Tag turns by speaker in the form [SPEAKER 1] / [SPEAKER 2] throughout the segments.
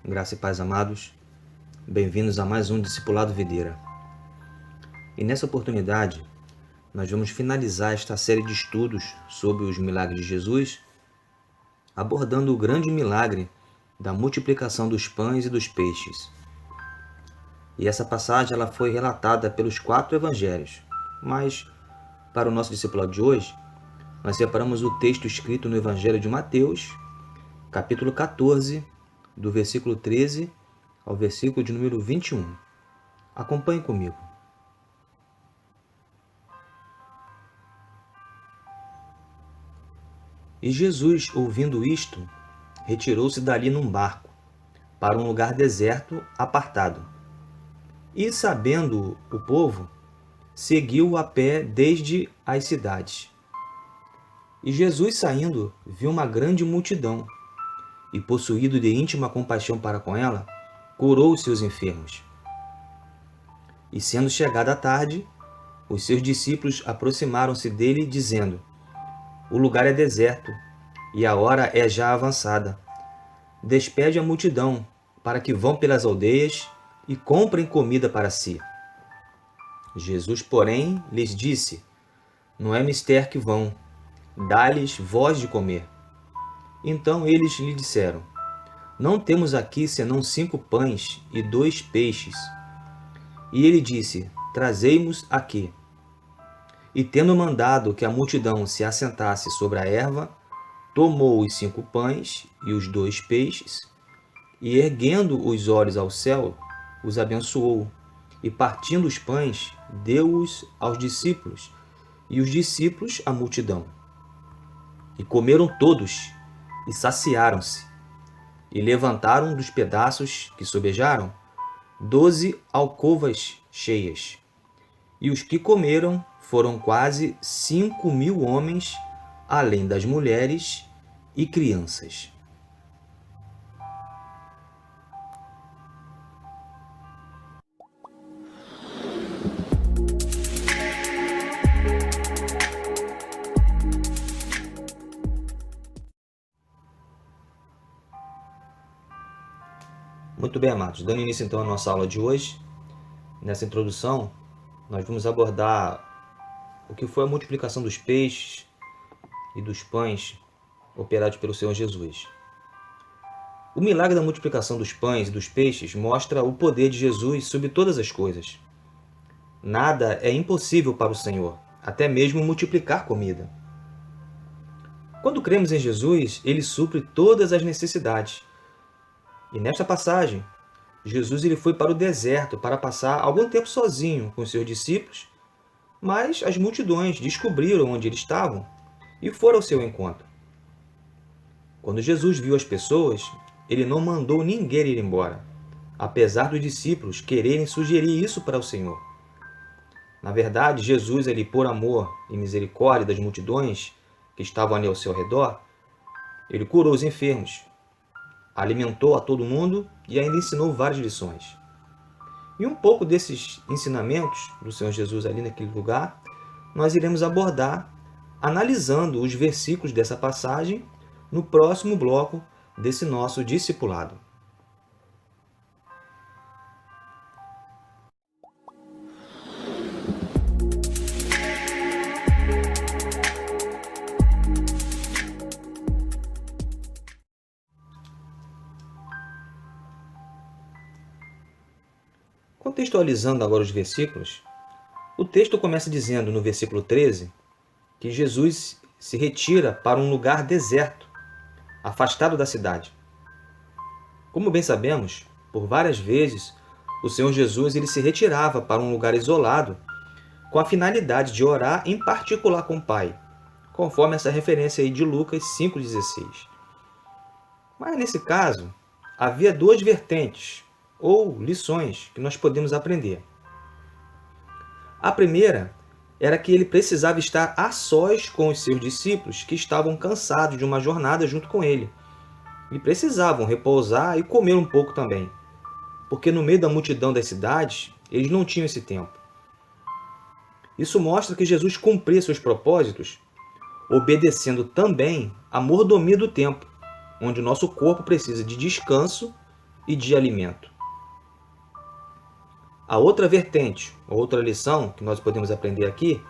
[SPEAKER 1] Graça e paz, amados. Bem-vindos a mais um Discipulado Videira. E nessa oportunidade, nós vamos finalizar esta série de estudos sobre os milagres de Jesus, abordando o grande milagre da multiplicação dos pães e dos peixes. E essa passagem ela foi relatada pelos 4 evangelhos, mas para o nosso discipulado de hoje, nós separamos o texto escrito no Evangelho de Mateus, capítulo 14, do versículo 13 ao versículo de número 21. Acompanhe comigo. E Jesus, ouvindo isto, retirou-se dali num barco, para um lugar deserto, apartado. E, sabendo o povo, seguiu a pé desde as cidades. E Jesus, saindo, viu uma grande multidão, e, possuído de íntima compaixão para com ela, curou os seus enfermos. E, sendo chegada a tarde, os seus discípulos aproximaram-se dele, dizendo: O lugar é deserto, e a hora é já avançada. Despede a multidão, para que vão pelas aldeias e comprem comida para si. Jesus, porém, lhes disse: Não é mister que vão, dá-lhes vós de comer. Então eles lhe disseram: Não temos aqui senão 5 pães e 2 peixes. E ele disse: Trazei-mos aqui. E tendo mandado que a multidão se assentasse sobre a erva, tomou os 5 pães e os 2 peixes, e erguendo os olhos ao céu, os abençoou, e partindo os pães, deu-os aos discípulos, e os discípulos à multidão. E comeram todos, e saciaram-se, e levantaram dos pedaços que sobejaram 12 alcovas cheias. E os que comeram foram quase 5.000 homens, além das mulheres e crianças. Muito bem, amados. Dando início então à nossa aula de hoje, nessa introdução, nós vamos abordar o que foi a multiplicação dos peixes e dos pães operados pelo Senhor Jesus. O milagre da multiplicação dos pães e dos peixes mostra o poder de Jesus sobre todas as coisas. Nada é impossível para o Senhor, até mesmo multiplicar comida. Quando cremos em Jesus, Ele supre todas as necessidades. E nesta passagem, Jesus ele foi para o deserto para passar algum tempo sozinho com os seus discípulos, mas as multidões descobriram onde eles estavam e foram ao seu encontro. Quando Jesus viu as pessoas, ele não mandou ninguém ir embora, apesar dos discípulos quererem sugerir isso para o Senhor. Na verdade, Jesus, ele, por amor e misericórdia das multidões que estavam ali ao seu redor, ele curou os enfermos, alimentou a todo mundo e ainda ensinou várias lições. E um pouco desses ensinamentos do Senhor Jesus ali naquele lugar, nós iremos abordar analisando os versículos dessa passagem no próximo bloco desse nosso discipulado. Contextualizando agora os versículos, o texto começa dizendo no versículo 13 que Jesus se retira para um lugar deserto, afastado da cidade. Como bem sabemos, por várias vezes, o Senhor Jesus ele se retirava para um lugar isolado com a finalidade de orar em particular com o Pai, conforme essa referência aí de Lucas 5,16. Mas nesse caso, havia 2 vertentes, ou lições, que nós podemos aprender. A primeira era que ele precisava estar a sós com os seus discípulos que estavam cansados de uma jornada junto com ele. E precisavam repousar e comer um pouco também, porque no meio da multidão das cidades, eles não tinham esse tempo. Isso mostra que Jesus cumpria seus propósitos, obedecendo também à mordomia do tempo, onde o nosso corpo precisa de descanso e de alimento. A outra vertente, outra lição que nós podemos aprender aqui,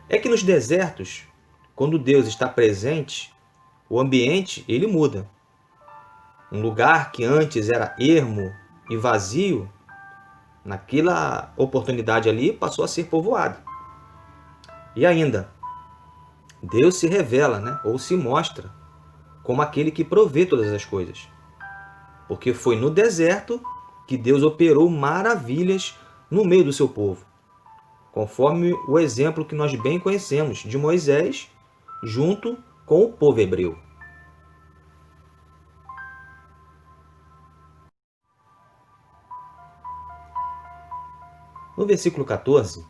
[SPEAKER 1] é que nos desertos, quando Deus está presente, o ambiente ele muda. Um lugar que antes era ermo e vazio, naquela oportunidade ali passou a ser povoado. E ainda, Deus se revela, ou se mostra como aquele que provê todas as coisas. Porque foi no deserto que Deus operou maravilhas no meio do seu povo, conforme o exemplo que nós bem conhecemos de Moisés junto com o povo hebreu. No versículo 14,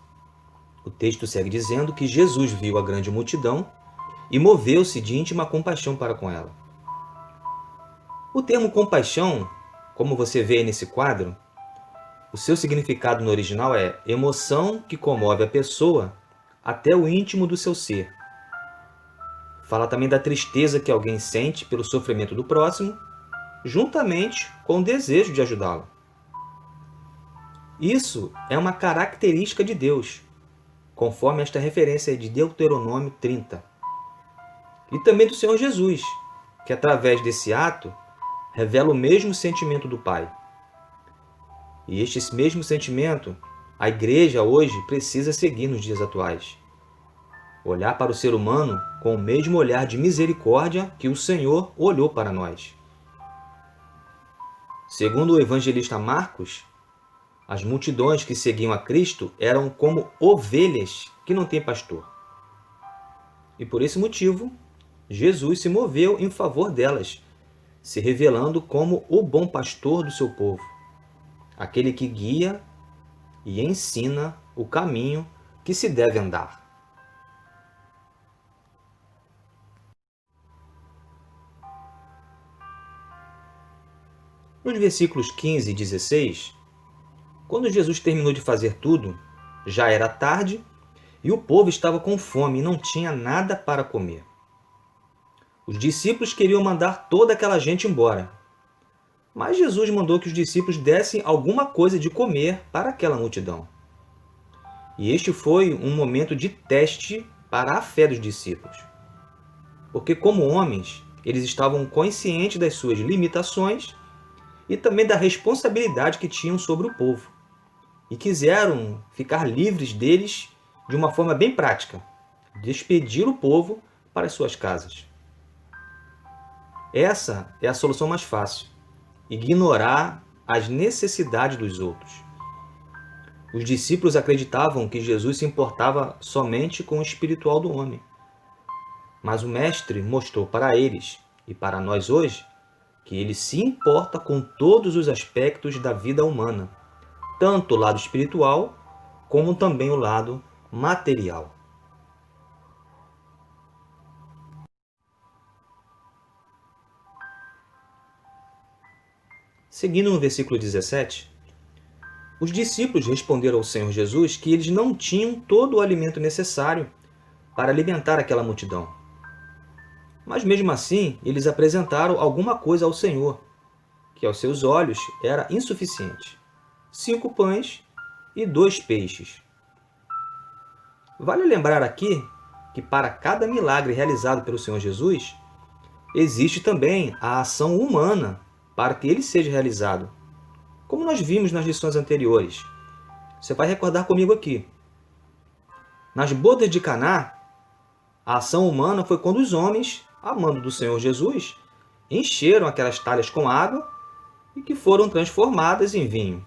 [SPEAKER 1] o texto segue dizendo que Jesus viu a grande multidão e moveu-se de íntima compaixão para com ela. O termo compaixão, como você vê aí nesse quadro, o seu significado no original é emoção que comove a pessoa até o íntimo do seu ser. Fala também da tristeza que alguém sente pelo sofrimento do próximo, juntamente com o desejo de ajudá-lo. Isso é uma característica de Deus, conforme esta referência de Deuteronômio 30. E também do Senhor Jesus, que através desse ato revela o mesmo sentimento do Pai. E este mesmo sentimento, a igreja hoje precisa seguir nos dias atuais. Olhar para o ser humano com o mesmo olhar de misericórdia que o Senhor olhou para nós. Segundo o evangelista Marcos, as multidões que seguiam a Cristo eram como ovelhas que não têm pastor. E por esse motivo, Jesus se moveu em favor delas, se revelando como o bom pastor do seu povo, aquele que guia e ensina o caminho que se deve andar. Nos versículos 15 e 16, quando Jesus terminou de fazer tudo, já era tarde e o povo estava com fome e não tinha nada para comer. Os discípulos queriam mandar toda aquela gente embora, mas Jesus mandou que os discípulos dessem alguma coisa de comer para aquela multidão. E este foi um momento de teste para a fé dos discípulos, porque como homens, eles estavam conscientes das suas limitações e também da responsabilidade que tinham sobre o povo, e quiseram ficar livres deles de uma forma bem prática, despedir o povo para as suas casas. Essa é a solução mais fácil, ignorar as necessidades dos outros. Os discípulos acreditavam que Jesus se importava somente com o espiritual do homem. Mas o Mestre mostrou para eles, e para nós hoje, que ele se importa com todos os aspectos da vida humana, tanto o lado espiritual, como também o lado material. Seguindo no versículo 17, os discípulos responderam ao Senhor Jesus que eles não tinham todo o alimento necessário para alimentar aquela multidão. Mas mesmo assim, eles apresentaram alguma coisa ao Senhor, que aos seus olhos era insuficiente: 5 pães e 2 peixes. Vale lembrar aqui que para cada milagre realizado pelo Senhor Jesus, existe também a ação humana para que ele seja realizado, como nós vimos nas lições anteriores. Você vai recordar comigo aqui. Nas bodas de Caná, a ação humana foi quando os homens, a mando do Senhor Jesus, encheram aquelas talhas com água e que foram transformadas em vinho.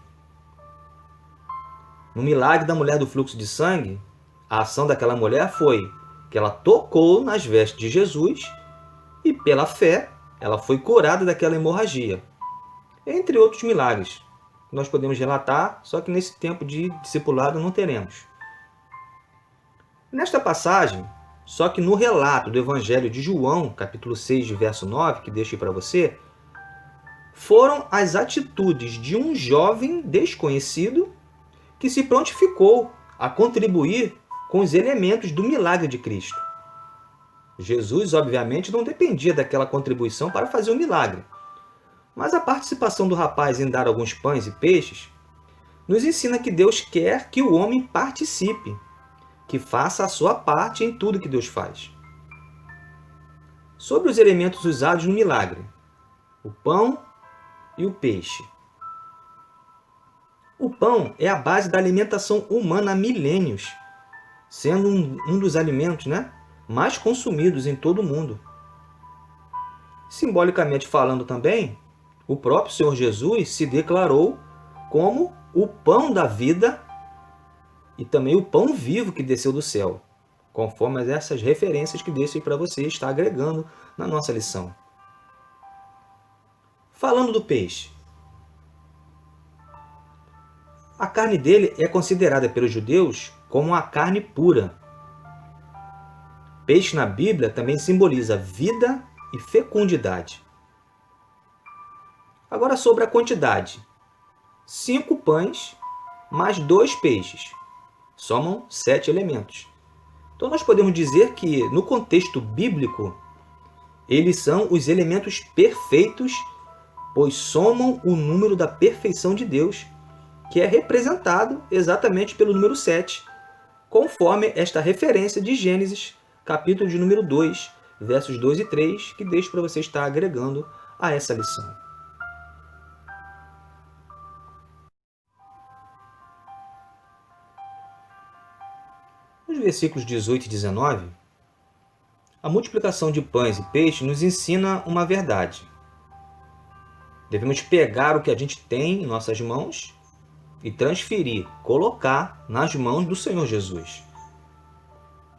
[SPEAKER 1] No milagre da mulher do fluxo de sangue, a ação daquela mulher foi que ela tocou nas vestes de Jesus e, pela fé, ela foi curada daquela hemorragia. Entre outros milagres que nós podemos relatar, só que nesse tempo de discipulado não teremos. Nesta passagem, só que no relato do Evangelho de João, capítulo 6, verso 9, que deixei para você, foram as atitudes de um jovem desconhecido que se prontificou a contribuir com os elementos do milagre de Cristo. Jesus, obviamente, não dependia daquela contribuição para fazer o milagre, Mas a participação do rapaz em dar alguns pães e peixes nos ensina que Deus quer que o homem participe, que faça a sua parte em tudo que Deus faz. Sobre os elementos usados no milagre, o pão e o peixe. O pão é a base da alimentação humana há milênios, sendo um dos alimentos, mais consumidos em todo o mundo. Simbolicamente falando também, o próprio Senhor Jesus se declarou como o pão da vida e também o pão vivo que desceu do céu, conforme essas referências que deixo para você estar agregando na nossa lição. Falando do peixe, a carne dele é considerada pelos judeus como a carne pura. Peixe na Bíblia também simboliza vida e fecundidade. Agora sobre a quantidade. 5 pães mais 2 peixes. Somam 7 elementos. Então nós podemos dizer que, no contexto bíblico, eles são os elementos perfeitos, pois somam o número da perfeição de Deus, que é representado exatamente pelo número 7, conforme esta referência de Gênesis, capítulo de número 2, versos 2 e 3, que deixo para você estar agregando a essa lição. Nos versículos 18 e 19, a multiplicação de pães e peixes nos ensina uma verdade. Devemos pegar o que a gente tem em nossas mãos e transferir, colocar nas mãos do Senhor Jesus.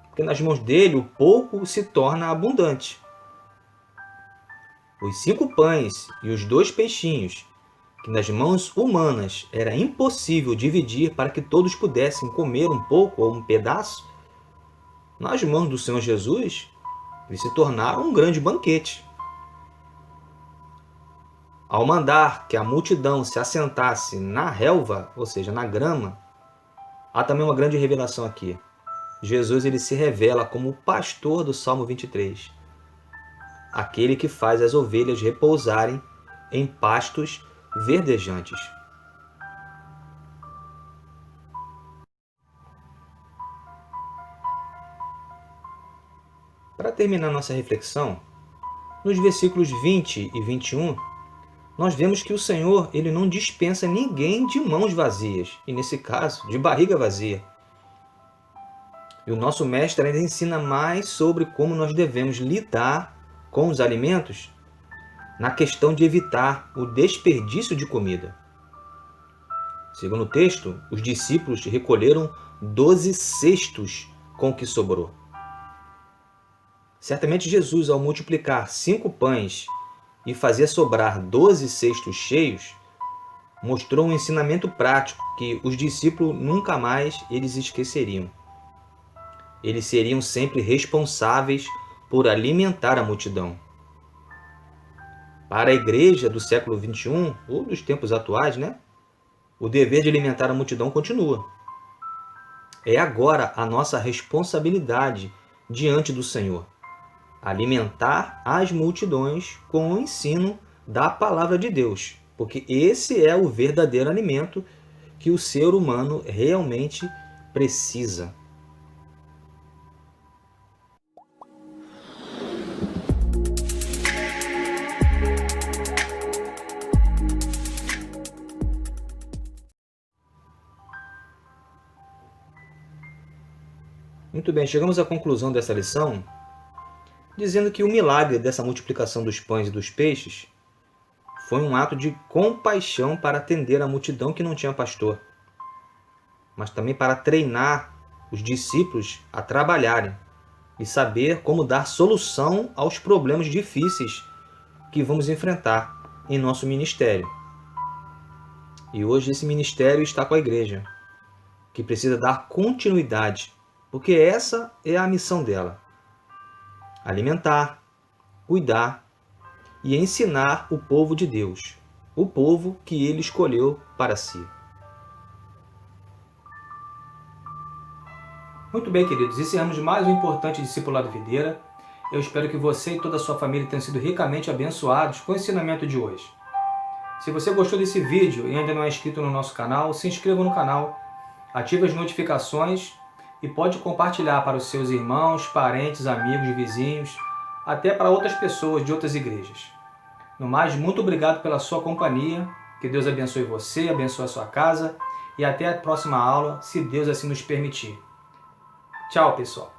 [SPEAKER 1] Porque nas mãos dele o pouco se torna abundante. Os 5 pães e os 2 peixinhos, que nas mãos humanas era impossível dividir para que todos pudessem comer um pouco ou um pedaço, nas mãos do Senhor Jesus, eles se tornaram um grande banquete. Ao mandar que a multidão se assentasse na relva, ou seja, na grama, há também uma grande revelação aqui. Jesus ele se revela como o pastor do Salmo 23, aquele que faz as ovelhas repousarem em pastos verdejantes. Para terminar nossa reflexão, nos versículos 20 e 21, nós vemos que o Senhor ele não dispensa ninguém de mãos vazias, e nesse caso, de barriga vazia. E o nosso mestre ainda ensina mais sobre como nós devemos lidar com os alimentos na questão de evitar o desperdício de comida. Segundo o texto, os discípulos recolheram 12 cestos com o que sobrou. Certamente Jesus, ao multiplicar 5 pães e fazer sobrar 12 cestos cheios, mostrou um ensinamento prático que os discípulos nunca mais eles esqueceriam. Eles seriam sempre responsáveis por alimentar a multidão. Para a igreja do século XXI, ou dos tempos atuais, o dever de alimentar a multidão continua. É agora a nossa responsabilidade diante do Senhor. Alimentar as multidões com o ensino da palavra de Deus, porque esse é o verdadeiro alimento que o ser humano realmente precisa. Muito bem, chegamos à conclusão dessa lição dizendo que o milagre dessa multiplicação dos pães e dos peixes foi um ato de compaixão para atender a multidão que não tinha pastor, mas também para treinar os discípulos a trabalharem e saber como dar solução aos problemas difíceis que vamos enfrentar em nosso ministério. E hoje esse ministério está com a igreja, que precisa dar continuidade, porque essa é a missão dela. Alimentar, cuidar e ensinar o povo de Deus, o povo que ele escolheu para si. Muito bem, queridos, encerramos mais um importante discipulado videira. Eu espero que você e toda a sua família tenham sido ricamente abençoados com o ensinamento de hoje.
[SPEAKER 2] Se você gostou desse vídeo e ainda não é inscrito no nosso canal, se inscreva no canal, ative as notificações e pode compartilhar para os seus irmãos, parentes, amigos, vizinhos, até para outras pessoas de outras igrejas. No mais, muito obrigado pela sua companhia, que Deus abençoe você, abençoe a sua casa e até a próxima aula, se Deus assim nos permitir. Tchau, pessoal!